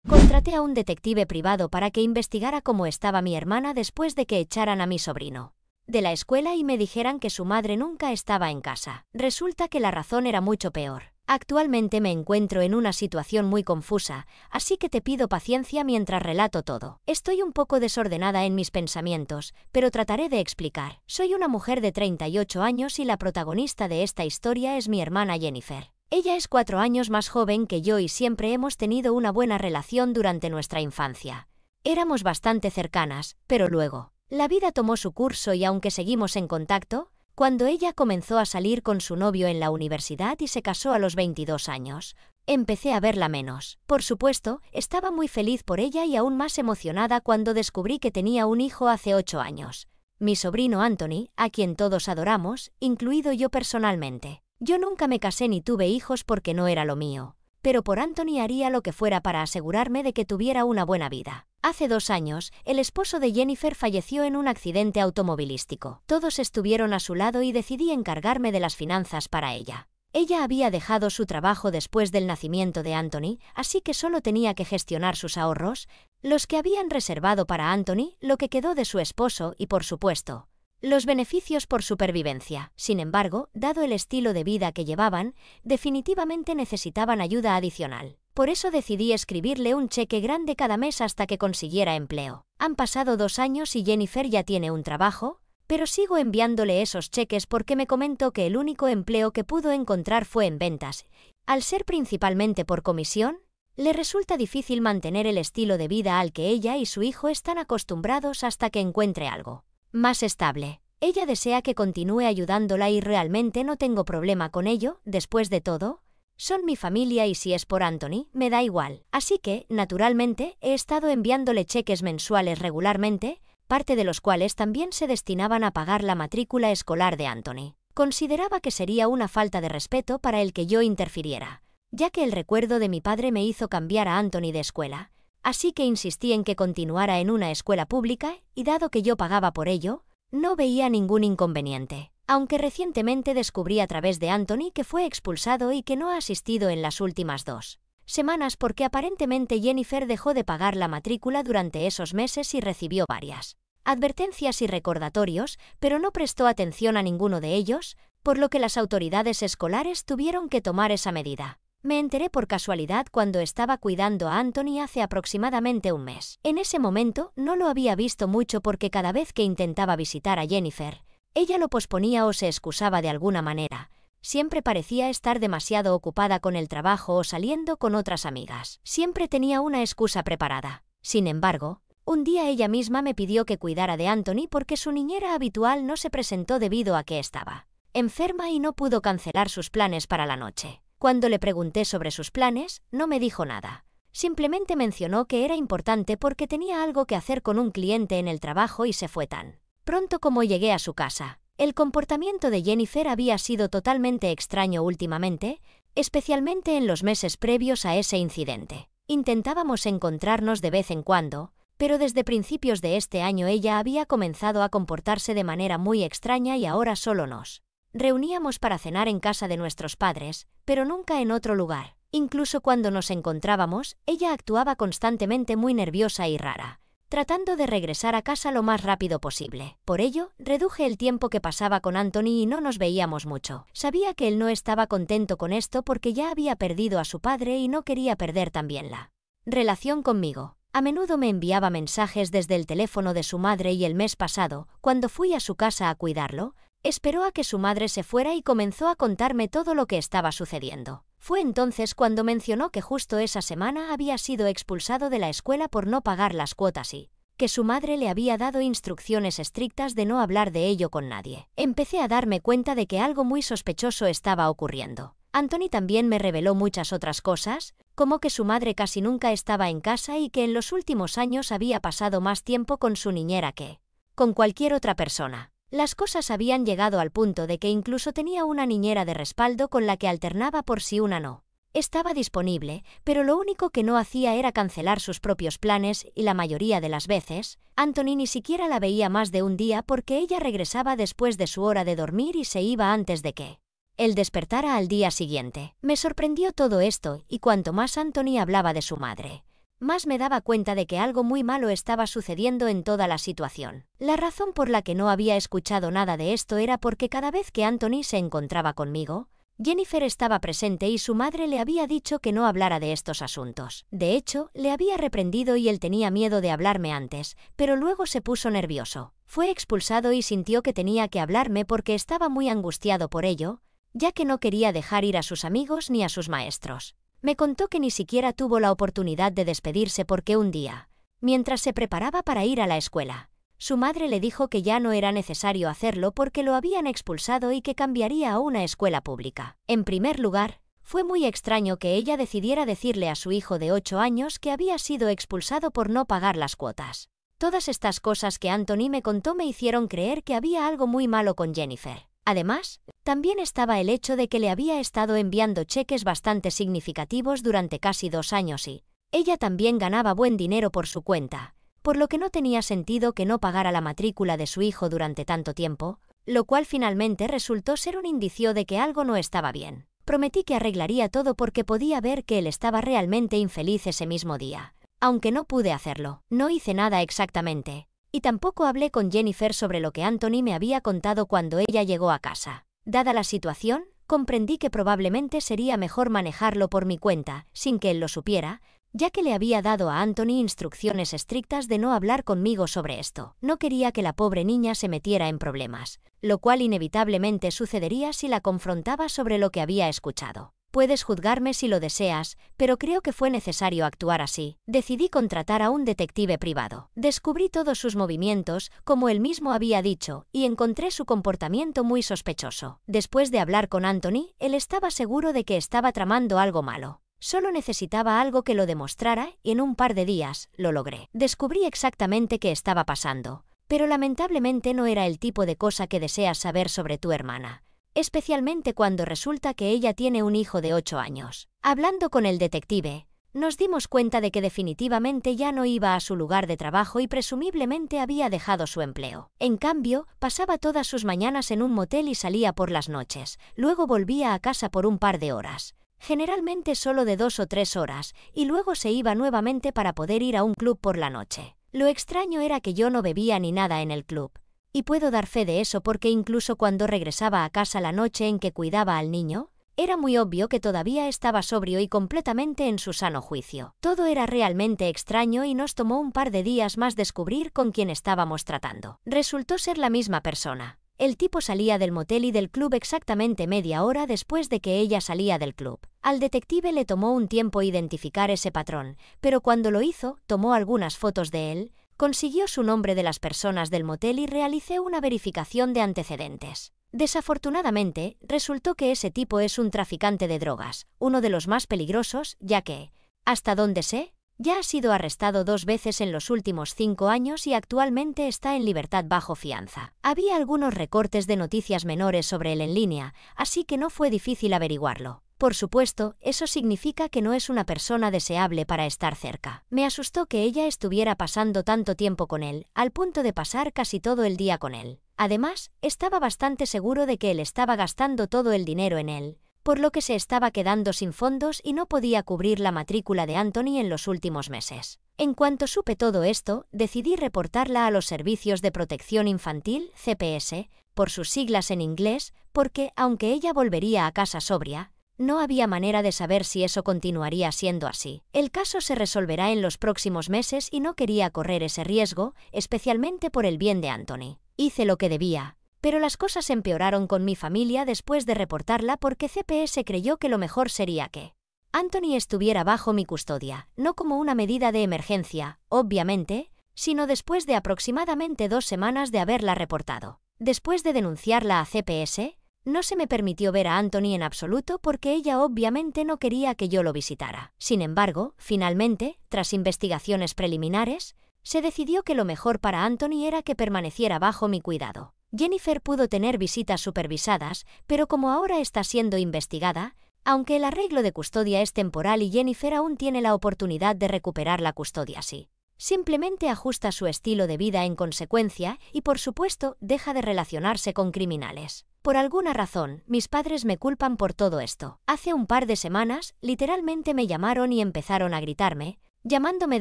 Contraté a un detective privado para que investigara cómo estaba mi hermana después de que echaran a mi sobrino de la escuela y me dijeran que su madre nunca estaba en casa. Resulta que la razón era mucho peor. Actualmente me encuentro en una situación muy confusa, así que te pido paciencia mientras relato todo. Estoy un poco desordenada en mis pensamientos, pero trataré de explicar. Soy una mujer de 38 años y la protagonista de esta historia es mi hermana Jennifer. Ella es 4 años más joven que yo y siempre hemos tenido una buena relación durante nuestra infancia. Éramos bastante cercanas, pero luego la vida tomó su curso y aunque seguimos en contacto, cuando ella comenzó a salir con su novio en la universidad y se casó a los 22 años, empecé a verla menos. Por supuesto, estaba muy feliz por ella y aún más emocionada cuando descubrí que tenía un hijo hace 8 años. Mi sobrino Anthony, a quien todos adoramos, incluido yo personalmente. Yo nunca me casé ni tuve hijos porque no era lo mío, pero por Anthony haría lo que fuera para asegurarme de que tuviera una buena vida. Hace 2 años, el esposo de Jennifer falleció en un accidente automovilístico. Todos estuvieron a su lado y decidí encargarme de las finanzas para ella. Ella había dejado su trabajo después del nacimiento de Anthony, así que solo tenía que gestionar sus ahorros, los que habían reservado para Anthony, lo que quedó de su esposo y, por supuesto, los beneficios por supervivencia. Sin embargo, dado el estilo de vida que llevaban, definitivamente necesitaban ayuda adicional. Por eso decidí escribirle un cheque grande cada mes hasta que consiguiera empleo. Han pasado 2 años y Jennifer ya tiene un trabajo, pero sigo enviándole esos cheques porque me comentó que el único empleo que pudo encontrar fue en ventas. Al ser principalmente por comisión, le resulta difícil mantener el estilo de vida al que ella y su hijo están acostumbrados hasta que encuentre algo más estable. Ella desea que continúe ayudándola y realmente no tengo problema con ello. Después de todo, son mi familia y si es por Anthony, me da igual. Así que, naturalmente, he estado enviándole cheques mensuales regularmente, parte de los cuales también se destinaban a pagar la matrícula escolar de Anthony. Consideraba que sería una falta de respeto para el que yo interfiriera, ya que el recuerdo de mi padre me hizo cambiar a Anthony de escuela. Así que insistí en que continuara en una escuela pública y dado que yo pagaba por ello, no veía ningún inconveniente. Aunque recientemente descubrí a través de Anthony que fue expulsado y que no ha asistido en las últimas 2 semanas porque aparentemente Jennifer dejó de pagar la matrícula durante esos meses y recibió varias advertencias y recordatorios, pero no prestó atención a ninguno de ellos, por lo que las autoridades escolares tuvieron que tomar esa medida. Me enteré por casualidad cuando estaba cuidando a Anthony hace aproximadamente un mes. En ese momento no lo había visto mucho porque cada vez que intentaba visitar a Jennifer, ella lo posponía o se excusaba de alguna manera. Siempre parecía estar demasiado ocupada con el trabajo o saliendo con otras amigas. Siempre tenía una excusa preparada. Sin embargo, un día ella misma me pidió que cuidara de Anthony porque su niñera habitual no se presentó debido a que estaba enferma y no pudo cancelar sus planes para la noche. Cuando le pregunté sobre sus planes, no me dijo nada. Simplemente mencionó que era importante porque tenía algo que hacer con un cliente en el trabajo y se fue tan pronto como llegué a su casa. El comportamiento de Jennifer había sido totalmente extraño últimamente, especialmente en los meses previos a ese incidente. Intentábamos encontrarnos de vez en cuando, pero desde principios de este año ella había comenzado a comportarse de manera muy extraña y ahora solo nos reuníamos para cenar en casa de nuestros padres, pero nunca en otro lugar. Incluso cuando nos encontrábamos, ella actuaba constantemente muy nerviosa y rara, tratando de regresar a casa lo más rápido posible. Por ello, reduje el tiempo que pasaba con Anthony y no nos veíamos mucho. Sabía que él no estaba contento con esto porque ya había perdido a su padre y no quería perder también la relación conmigo. A menudo me enviaba mensajes desde el teléfono de su madre y el mes pasado, cuando fui a su casa a cuidarlo, esperó a que su madre se fuera y comenzó a contarme todo lo que estaba sucediendo. Fue entonces cuando mencionó que justo esa semana había sido expulsado de la escuela por no pagar las cuotas y que su madre le había dado instrucciones estrictas de no hablar de ello con nadie. Empecé a darme cuenta de que algo muy sospechoso estaba ocurriendo. Anthony también me reveló muchas otras cosas, como que su madre casi nunca estaba en casa y que en los últimos años había pasado más tiempo con su niñera que con cualquier otra persona. Las cosas habían llegado al punto de que incluso tenía una niñera de respaldo con la que alternaba por si una no estaba disponible, pero lo único que no hacía era cancelar sus propios planes y la mayoría de las veces, Anthony ni siquiera la veía más de un día porque ella regresaba después de su hora de dormir y se iba antes de que él despertara al día siguiente. Me sorprendió todo esto y cuanto más Anthony hablaba de su madre, más me daba cuenta de que algo muy malo estaba sucediendo en toda la situación. La razón por la que no había escuchado nada de esto era porque cada vez que Anthony se encontraba conmigo, Jennifer estaba presente y su madre le había dicho que no hablara de estos asuntos. De hecho, le había reprendido y él tenía miedo de hablarme antes, pero luego se puso nervioso. Fue expulsado y sintió que tenía que hablarme porque estaba muy angustiado por ello, ya que no quería dejar ir a sus amigos ni a sus maestros. Me contó que ni siquiera tuvo la oportunidad de despedirse porque un día, mientras se preparaba para ir a la escuela, su madre le dijo que ya no era necesario hacerlo porque lo habían expulsado y que cambiaría a una escuela pública. En primer lugar, fue muy extraño que ella decidiera decirle a su hijo de 8 años que había sido expulsado por no pagar las cuotas. Todas estas cosas que Anthony me contó me hicieron creer que había algo muy malo con Jennifer. Además, también estaba el hecho de que le había estado enviando cheques bastante significativos durante casi 2 años y ella también ganaba buen dinero por su cuenta, por lo que no tenía sentido que no pagara la matrícula de su hijo durante tanto tiempo, lo cual finalmente resultó ser un indicio de que algo no estaba bien. Prometí que arreglaría todo porque podía ver que él estaba realmente infeliz ese mismo día. Aunque no pude hacerlo, no hice nada exactamente. Y tampoco hablé con Jennifer sobre lo que Anthony me había contado cuando ella llegó a casa. Dada la situación, comprendí que probablemente sería mejor manejarlo por mi cuenta, sin que él lo supiera, ya que le había dado a Anthony instrucciones estrictas de no hablar conmigo sobre esto. No quería que la pobre niña se metiera en problemas, lo cual inevitablemente sucedería si la confrontaba sobre lo que había escuchado. Puedes juzgarme si lo deseas, pero creo que fue necesario actuar así. Decidí contratar a un detective privado. Descubrí todos sus movimientos, como él mismo había dicho, y encontré su comportamiento muy sospechoso. Después de hablar con Anthony, él estaba seguro de que estaba tramando algo malo. Solo necesitaba algo que lo demostrara y en un par de días lo logré. Descubrí exactamente qué estaba pasando, pero lamentablemente no era el tipo de cosa que deseas saber sobre tu hermana, especialmente cuando resulta que ella tiene un hijo de 8 años. Hablando con el detective, nos dimos cuenta de que definitivamente ya no iba a su lugar de trabajo y presumiblemente había dejado su empleo. En cambio, pasaba todas sus mañanas en un motel y salía por las noches, luego volvía a casa por un par de horas, generalmente solo de 2 o 3 horas, y luego se iba nuevamente para poder ir a un club por la noche. Lo extraño era que yo no bebía ni nada en el club. Y puedo dar fe de eso porque incluso cuando regresaba a casa la noche en que cuidaba al niño, era muy obvio que todavía estaba sobrio y completamente en su sano juicio. Todo era realmente extraño y nos tomó un par de días más descubrir con quién estábamos tratando. Resultó ser la misma persona. El tipo salía del motel y del club exactamente media hora después de que ella salía del club. Al detective le tomó un tiempo identificar ese patrón, pero cuando lo hizo, tomó algunas fotos de él, consiguió su nombre de las personas del motel y realicé una verificación de antecedentes. Desafortunadamente, resultó que ese tipo es un traficante de drogas, uno de los más peligrosos, ya que, hasta donde sé, ya ha sido arrestado 2 veces en los últimos 5 años y actualmente está en libertad bajo fianza. Había algunos recortes de noticias menores sobre él en línea, así que no fue difícil averiguarlo. Por supuesto, eso significa que no es una persona deseable para estar cerca. Me asustó que ella estuviera pasando tanto tiempo con él, al punto de pasar casi todo el día con él. Además, estaba bastante seguro de que él estaba gastando todo el dinero en él, por lo que se estaba quedando sin fondos y no podía cubrir la matrícula de Anthony en los últimos meses. En cuanto supe todo esto, decidí reportarla a los Servicios de Protección Infantil, CPS, por sus siglas en inglés, porque, aunque ella volvería a casa sobria, no había manera de saber si eso continuaría siendo así. El caso se resolverá en los próximos meses y no quería correr ese riesgo, especialmente por el bien de Anthony. Hice lo que debía, pero las cosas empeoraron con mi familia después de reportarla porque CPS creyó que lo mejor sería que Anthony estuviera bajo mi custodia, no como una medida de emergencia, obviamente, sino después de aproximadamente 2 semanas de haberla reportado. Después de denunciarla a CPS, no se me permitió ver a Anthony en absoluto porque ella obviamente no quería que yo lo visitara. Sin embargo, finalmente, tras investigaciones preliminares, se decidió que lo mejor para Anthony era que permaneciera bajo mi cuidado. Jennifer pudo tener visitas supervisadas, pero como ahora está siendo investigada, aunque el arreglo de custodia es temporal y Jennifer aún tiene la oportunidad de recuperar la custodia sí. Simplemente ajusta su estilo de vida en consecuencia y, por supuesto, deja de relacionarse con criminales. Por alguna razón, mis padres me culpan por todo esto. Hace un par de semanas, literalmente me llamaron y empezaron a gritarme, llamándome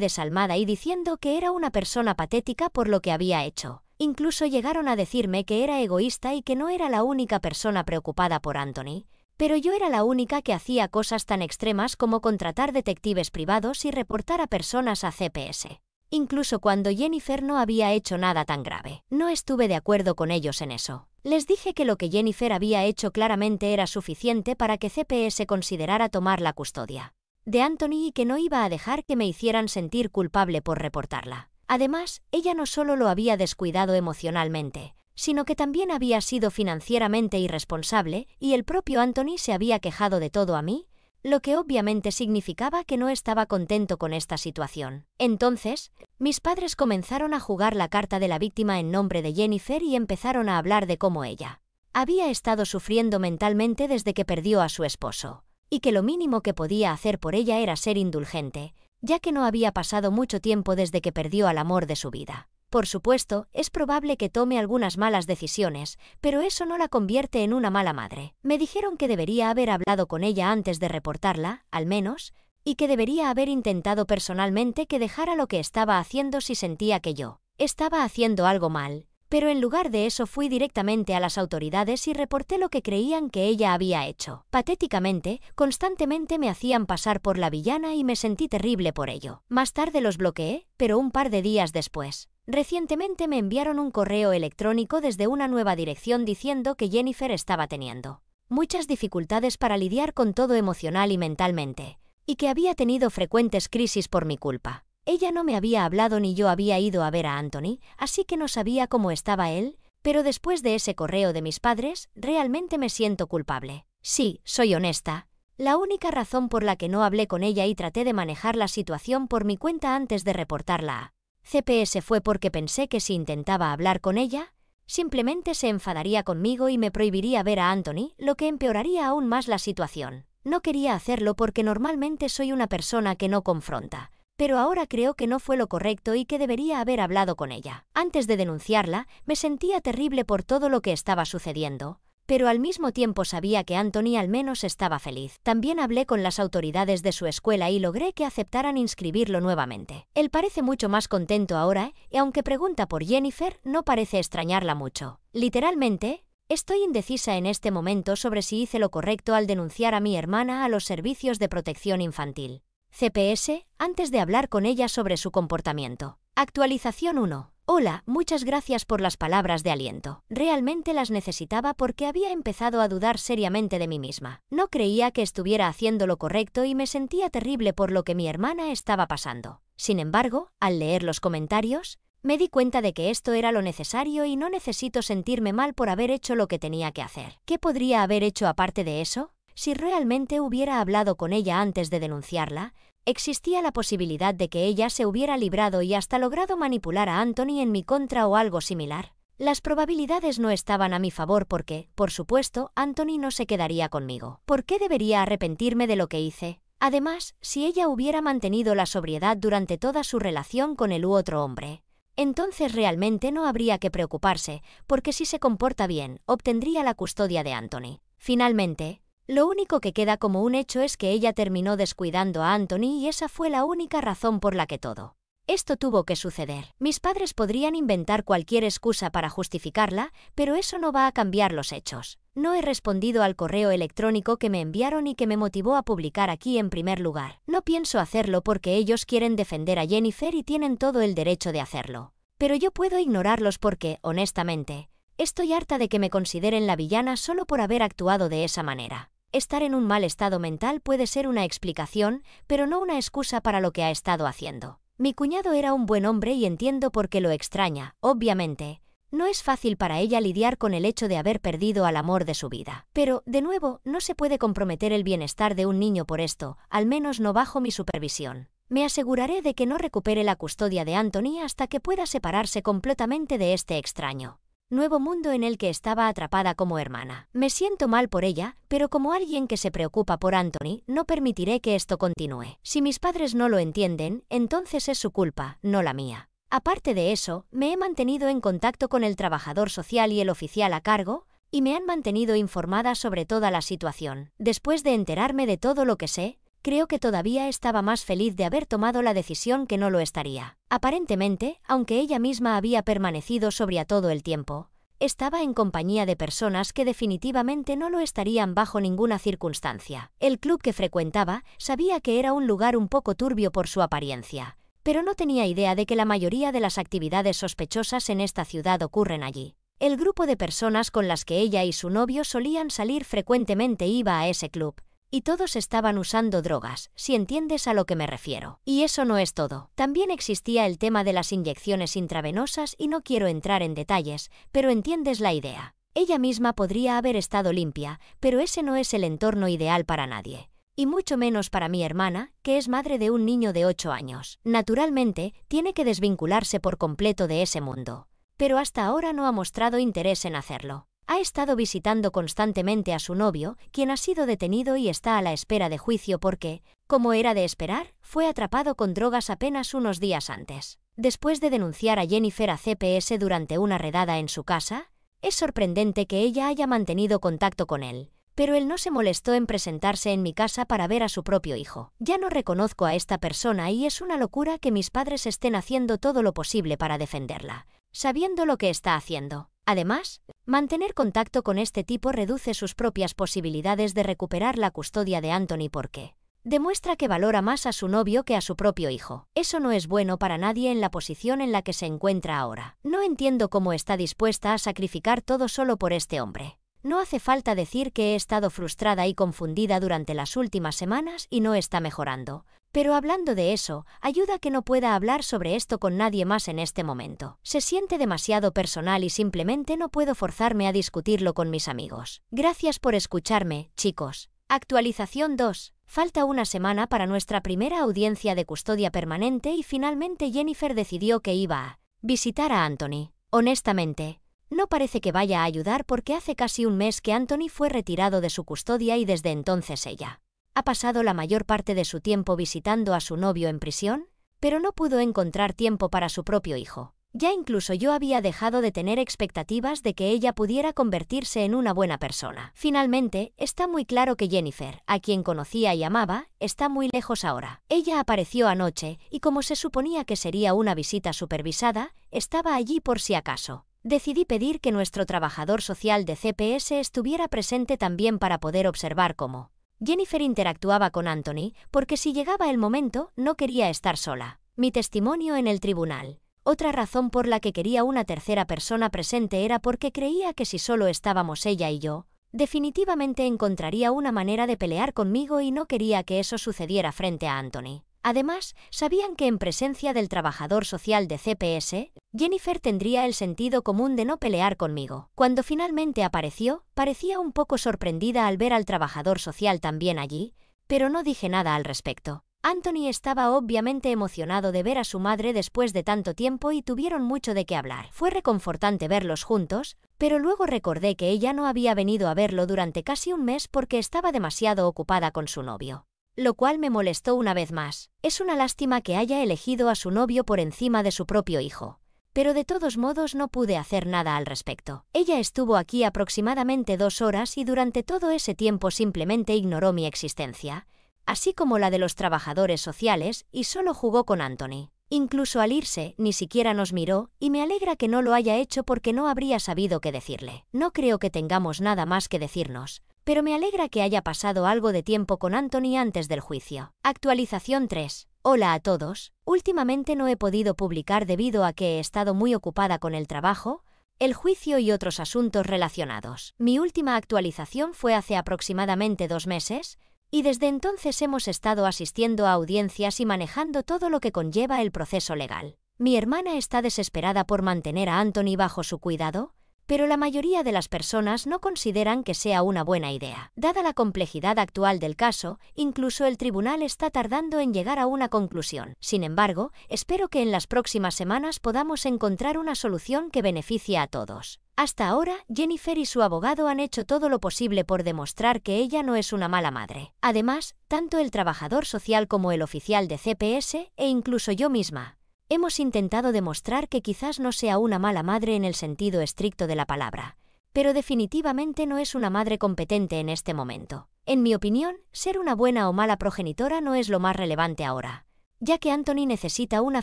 desalmada y diciendo que era una persona patética por lo que había hecho. Incluso llegaron a decirme que era egoísta y que no era la única persona preocupada por Anthony, pero yo era la única que hacía cosas tan extremas como contratar detectives privados y reportar a personas a CPS. Incluso cuando Jennifer no había hecho nada tan grave. No estuve de acuerdo con ellos en eso. Les dije que lo que Jennifer había hecho claramente era suficiente para que CPS considerara tomar la custodia de Anthony y que no iba a dejar que me hicieran sentir culpable por reportarla. Además, ella no solo lo había descuidado emocionalmente, sino que también había sido financieramente irresponsable y el propio Anthony se había quejado de todo a mí, lo que obviamente significaba que no estaba contento con esta situación. Entonces, mis padres comenzaron a jugar la carta de la víctima en nombre de Jennifer y empezaron a hablar de cómo ella había estado sufriendo mentalmente desde que perdió a su esposo, y que lo mínimo que podía hacer por ella era ser indulgente, ya que no había pasado mucho tiempo desde que perdió al amor de su vida. Por supuesto, es probable que tome algunas malas decisiones, pero eso no la convierte en una mala madre. Me dijeron que debería haber hablado con ella antes de reportarla, al menos, y que debería haber intentado personalmente que dejara lo que estaba haciendo si sentía que yo estaba haciendo algo mal, pero en lugar de eso fui directamente a las autoridades y reporté lo que creían que ella había hecho. Patéticamente, constantemente me hacían pasar por la villana y me sentí terrible por ello. Más tarde los bloqueé, pero un par de días después. Recientemente me enviaron un correo electrónico desde una nueva dirección diciendo que Jennifer estaba teniendo muchas dificultades para lidiar con todo emocional y mentalmente, y que había tenido frecuentes crisis por mi culpa. Ella no me había hablado ni yo había ido a ver a Anthony, así que no sabía cómo estaba él, pero después de ese correo de mis padres, realmente me siento culpable. Sí, soy honesta. La única razón por la que no hablé con ella y traté de manejar la situación por mi cuenta antes de reportarla a CPS fue porque pensé que si intentaba hablar con ella, simplemente se enfadaría conmigo y me prohibiría ver a Anthony, lo que empeoraría aún más la situación. No quería hacerlo porque normalmente soy una persona que no confronta, pero ahora creo que no fue lo correcto y que debería haber hablado con ella. Antes de denunciarla, me sentía terrible por todo lo que estaba sucediendo, pero al mismo tiempo sabía que Anthony al menos estaba feliz. También hablé con las autoridades de su escuela y logré que aceptaran inscribirlo nuevamente. Él parece mucho más contento ahora, y aunque pregunta por Jennifer, no parece extrañarla mucho. Literalmente, estoy indecisa en este momento sobre si hice lo correcto al denunciar a mi hermana a los servicios de protección infantil CPS, antes de hablar con ella sobre su comportamiento. Actualización 1. Hola, muchas gracias por las palabras de aliento. Realmente las necesitaba porque había empezado a dudar seriamente de mí misma. No creía que estuviera haciendo lo correcto y me sentía terrible por lo que mi hermana estaba pasando. Sin embargo, al leer los comentarios, me di cuenta de que esto era lo necesario y no necesito sentirme mal por haber hecho lo que tenía que hacer. ¿Qué podría haber hecho aparte de eso? Si realmente hubiera hablado con ella antes de denunciarla, existía la posibilidad de que ella se hubiera librado y hasta logrado manipular a Anthony en mi contra o algo similar. Las probabilidades no estaban a mi favor porque, por supuesto, Anthony no se quedaría conmigo. ¿Por qué debería arrepentirme de lo que hice? Además, si ella hubiera mantenido la sobriedad durante toda su relación con el otro hombre, entonces realmente no habría que preocuparse, porque si se comporta bien, obtendría la custodia de Anthony. Finalmente, lo único que queda como un hecho es que ella terminó descuidando a Anthony y esa fue la única razón por la que todo esto tuvo que suceder. Mis padres podrían inventar cualquier excusa para justificarla, pero eso no va a cambiar los hechos. No he respondido al correo electrónico que me enviaron y que me motivó a publicar aquí en primer lugar. No pienso hacerlo porque ellos quieren defender a Jennifer y tienen todo el derecho de hacerlo. Pero yo puedo ignorarlos porque, honestamente, estoy harta de que me consideren la villana solo por haber actuado de esa manera. Estar en un mal estado mental puede ser una explicación, pero no una excusa para lo que ha estado haciendo. Mi cuñado era un buen hombre y entiendo por qué lo extraña, obviamente. No es fácil para ella lidiar con el hecho de haber perdido al amor de su vida. Pero, de nuevo, no se puede comprometer el bienestar de un niño por esto, al menos no bajo mi supervisión. Me aseguraré de que no recupere la custodia de Anthony hasta que pueda separarse completamente de este extraño nuevo mundo en el que estaba atrapada como hermana. Me siento mal por ella, pero como alguien que se preocupa por Anthony, no permitiré que esto continúe. Si mis padres no lo entienden, entonces es su culpa, no la mía. Aparte de eso, me he mantenido en contacto con el trabajador social y el oficial a cargo, y me han mantenido informada sobre toda la situación. Después de enterarme de todo lo que sé, Creo que todavía estaba más feliz de haber tomado la decisión que no lo estaría. Aparentemente, aunque ella misma había permanecido sobria todo el tiempo, estaba en compañía de personas que definitivamente no lo estarían bajo ninguna circunstancia. El club que frecuentaba sabía que era un lugar un poco turbio por su apariencia, pero no tenía idea de que la mayoría de las actividades sospechosas en esta ciudad ocurren allí. El grupo de personas con las que ella y su novio solían salir frecuentemente iba a ese club, y todos estaban usando drogas, si entiendes a lo que me refiero. Y eso no es todo. También existía el tema de las inyecciones intravenosas y no quiero entrar en detalles, pero entiendes la idea. Ella misma podría haber estado limpia, pero ese no es el entorno ideal para nadie. Y mucho menos para mi hermana, que es madre de un niño de 8 años. Naturalmente, tiene que desvincularse por completo de ese mundo. Pero hasta ahora no ha mostrado interés en hacerlo. Ha estado visitando constantemente a su novio, quien ha sido detenido y está a la espera de juicio porque, como era de esperar, fue atrapado con drogas apenas unos días antes. Después de denunciar a Jennifer a CPS durante una redada en su casa, es sorprendente que ella haya mantenido contacto con él. Pero él no se molestó en presentarse en mi casa para ver a su propio hijo. Ya no reconozco a esta persona y es una locura que mis padres estén haciendo todo lo posible para defenderla, sabiendo lo que está haciendo. Además, mantener contacto con este tipo reduce sus propias posibilidades de recuperar la custodia de Anthony porque demuestra que valora más a su novio que a su propio hijo. Eso no es bueno para nadie en la posición en la que se encuentra ahora. No entiendo cómo está dispuesta a sacrificar todo solo por este hombre. No hace falta decir que he estado frustrada y confundida durante las últimas semanas y no está mejorando. Pero hablando de eso, ayuda que no pueda hablar sobre esto con nadie más en este momento. Se siente demasiado personal y simplemente no puedo forzarme a discutirlo con mis amigos. Gracias por escucharme, chicos. Actualización 2. Falta una semana para nuestra primera audiencia de custodia permanente y finalmente Jennifer decidió que iba a visitar a Anthony. Honestamente, no parece que vaya a ayudar porque hace casi un mes que Anthony fue retirado de su custodia y desde entonces ella ha pasado la mayor parte de su tiempo visitando a su novio en prisión, pero no pudo encontrar tiempo para su propio hijo. Ya incluso yo había dejado de tener expectativas de que ella pudiera convertirse en una buena persona. Finalmente, está muy claro que Jennifer, a quien conocía y amaba, está muy lejos ahora. Ella apareció anoche y como se suponía que sería una visita supervisada, estaba allí por si acaso. Decidí pedir que nuestro trabajador social de CPS estuviera presente también para poder observar cómo Jennifer interactuaba con Anthony, porque si llegaba el momento, no quería estar sola. Mi testimonio en el tribunal. Otra razón por la que quería una tercera persona presente era porque creía que si solo estábamos ella y yo, definitivamente encontraría una manera de pelear conmigo y no quería que eso sucediera frente a Anthony. Además, sabían que en presencia del trabajador social de CPS, Jennifer tendría el sentido común de no pelear conmigo. Cuando finalmente apareció, parecía un poco sorprendida al ver al trabajador social también allí, pero no dije nada al respecto. Anthony estaba obviamente emocionado de ver a su madre después de tanto tiempo y tuvieron mucho de qué hablar. Fue reconfortante verlos juntos, pero luego recordé que ella no había venido a verlo durante casi un mes porque estaba demasiado ocupada con su novio. Lo cual me molestó una vez más. Es una lástima que haya elegido a su novio por encima de su propio hijo. Pero de todos modos no pude hacer nada al respecto. Ella estuvo aquí aproximadamente 2 horas y durante todo ese tiempo simplemente ignoró mi existencia, así como la de los trabajadores sociales, y solo jugó con Anthony. Incluso al irse, ni siquiera nos miró, y me alegra que no lo haya hecho porque no habría sabido qué decirle. No creo que tengamos nada más que decirnos, pero me alegra que haya pasado algo de tiempo con Anthony antes del juicio. Actualización 3. Hola a todos. Últimamente no he podido publicar debido a que he estado muy ocupada con el trabajo, el juicio y otros asuntos relacionados. Mi última actualización fue hace aproximadamente 2 meses, y desde entonces hemos estado asistiendo a audiencias y manejando todo lo que conlleva el proceso legal. Mi hermana está desesperada por mantener a Anthony bajo su cuidado, pero la mayoría de las personas no consideran que sea una buena idea. Dada la complejidad actual del caso, incluso el tribunal está tardando en llegar a una conclusión. Sin embargo, espero que en las próximas semanas podamos encontrar una solución que beneficie a todos. Hasta ahora, Jennifer y su abogado han hecho todo lo posible por demostrar que ella no es una mala madre. Además, tanto el trabajador social como el oficial de CPS, e incluso yo misma, hemos intentado demostrar que quizás no sea una mala madre en el sentido estricto de la palabra, pero definitivamente no es una madre competente en este momento. En mi opinión, ser una buena o mala progenitora no es lo más relevante ahora, ya que Anthony necesita una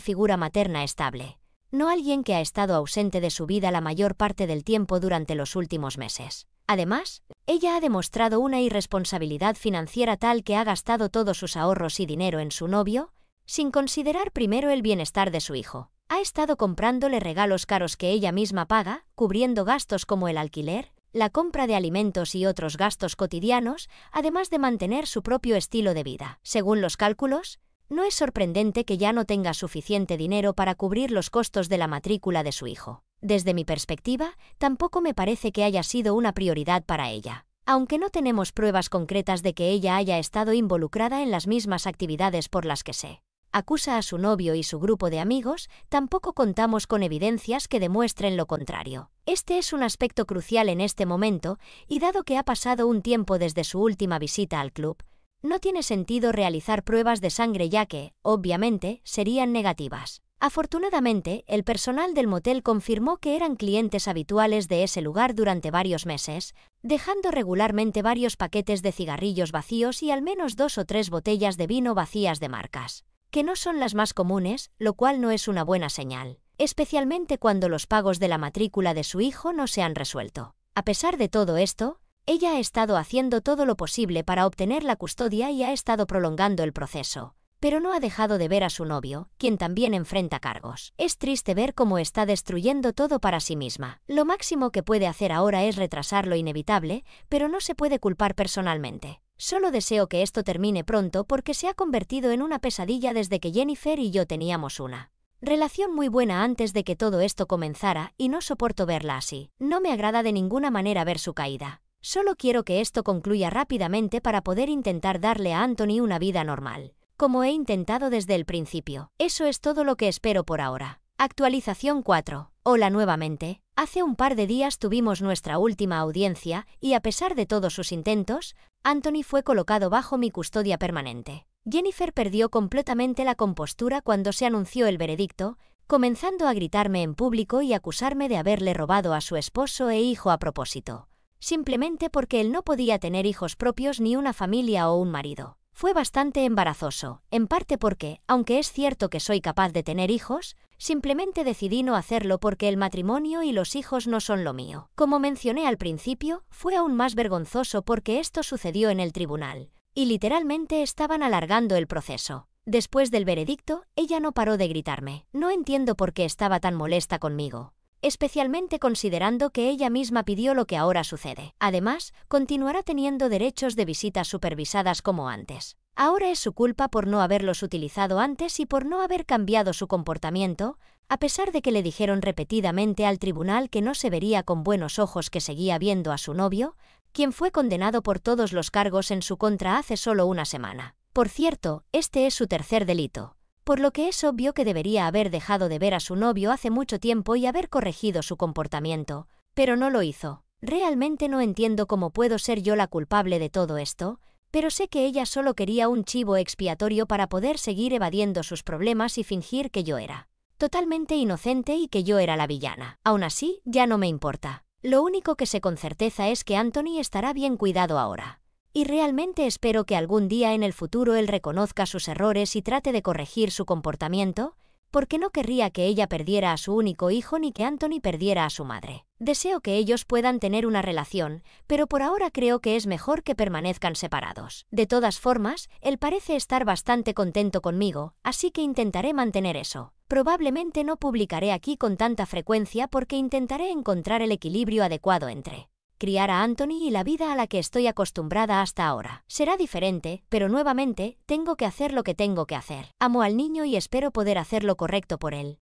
figura materna estable, no alguien que ha estado ausente de su vida la mayor parte del tiempo durante los últimos meses. Además, ella ha demostrado una irresponsabilidad financiera tal que ha gastado todos sus ahorros y dinero en su novio, sin considerar primero el bienestar de su hijo. Ha estado comprándole regalos caros que ella misma paga, cubriendo gastos como el alquiler, la compra de alimentos y otros gastos cotidianos, además de mantener su propio estilo de vida. Según los cálculos, no es sorprendente que ya no tenga suficiente dinero para cubrir los costos de la matrícula de su hijo. Desde mi perspectiva, tampoco me parece que haya sido una prioridad para ella. Aunque no tenemos pruebas concretas de que ella haya estado involucrada en las mismas actividades por las que se acusa a su novio y su grupo de amigos, tampoco contamos con evidencias que demuestren lo contrario. Este es un aspecto crucial en este momento, y dado que ha pasado un tiempo desde su última visita al club, no tiene sentido realizar pruebas de sangre ya que, obviamente, serían negativas. Afortunadamente, el personal del motel confirmó que eran clientes habituales de ese lugar durante varios meses, dejando regularmente varios paquetes de cigarrillos vacíos y al menos 2 o 3 botellas de vino vacías de marcas, que no son las más comunes, lo cual no es una buena señal, especialmente cuando los pagos de la matrícula de su hijo no se han resuelto. A pesar de todo esto, ella ha estado haciendo todo lo posible para obtener la custodia y ha estado prolongando el proceso, pero no ha dejado de ver a su novio, quien también enfrenta cargos. Es triste ver cómo está destruyendo todo para sí misma. Lo máximo que puede hacer ahora es retrasar lo inevitable, pero no se puede culpar personalmente. Solo deseo que esto termine pronto porque se ha convertido en una pesadilla desde que Jennifer y yo teníamos una relación muy buena antes de que todo esto comenzara y no soporto verla así. No me agrada de ninguna manera ver su caída. Solo quiero que esto concluya rápidamente para poder intentar darle a Anthony una vida normal, como he intentado desde el principio. Eso es todo lo que espero por ahora. Actualización 4. Hola nuevamente. Hace un par de días tuvimos nuestra última audiencia y a pesar de todos sus intentos, Anthony fue colocado bajo mi custodia permanente. Jennifer perdió completamente la compostura cuando se anunció el veredicto, comenzando a gritarme en público y acusarme de haberle robado a su esposo e hijo a propósito, simplemente porque él no podía tener hijos propios ni una familia o un marido. Fue bastante embarazoso, en parte porque, aunque es cierto que soy capaz de tener hijos, simplemente decidí no hacerlo porque el matrimonio y los hijos no son lo mío. Como mencioné al principio, fue aún más vergonzoso porque esto sucedió en el tribunal, y literalmente estaban alargando el proceso. Después del veredicto, ella no paró de gritarme. No entiendo por qué estaba tan molesta conmigo, especialmente considerando que ella misma pidió lo que ahora sucede. Además, continuará teniendo derechos de visitas supervisadas como antes. Ahora es su culpa por no haberlos utilizado antes y por no haber cambiado su comportamiento, a pesar de que le dijeron repetidamente al tribunal que no se vería con buenos ojos que seguía viendo a su novio, quien fue condenado por todos los cargos en su contra hace solo una semana. Por cierto, este es su tercer delito, por lo que es obvio que debería haber dejado de ver a su novio hace mucho tiempo y haber corregido su comportamiento, pero no lo hizo. Realmente no entiendo cómo puedo ser yo la culpable de todo esto, pero sé que ella solo quería un chivo expiatorio para poder seguir evadiendo sus problemas y fingir que yo era totalmente inocente y que yo era la villana. Aún así, ya no me importa. Lo único que sé con certeza es que Anthony estará bien cuidado ahora. Y realmente espero que algún día en el futuro él reconozca sus errores y trate de corregir su comportamiento, porque no querría que ella perdiera a su único hijo ni que Anthony perdiera a su madre. Deseo que ellos puedan tener una relación, pero por ahora creo que es mejor que permanezcan separados. De todas formas, él parece estar bastante contento conmigo, así que intentaré mantener eso. Probablemente no publicaré aquí con tanta frecuencia porque intentaré encontrar el equilibrio adecuado entre criar a Anthony y la vida a la que estoy acostumbrada hasta ahora. Será diferente, pero nuevamente, tengo que hacer lo que tengo que hacer. Amo al niño y espero poder hacer lo correcto por él.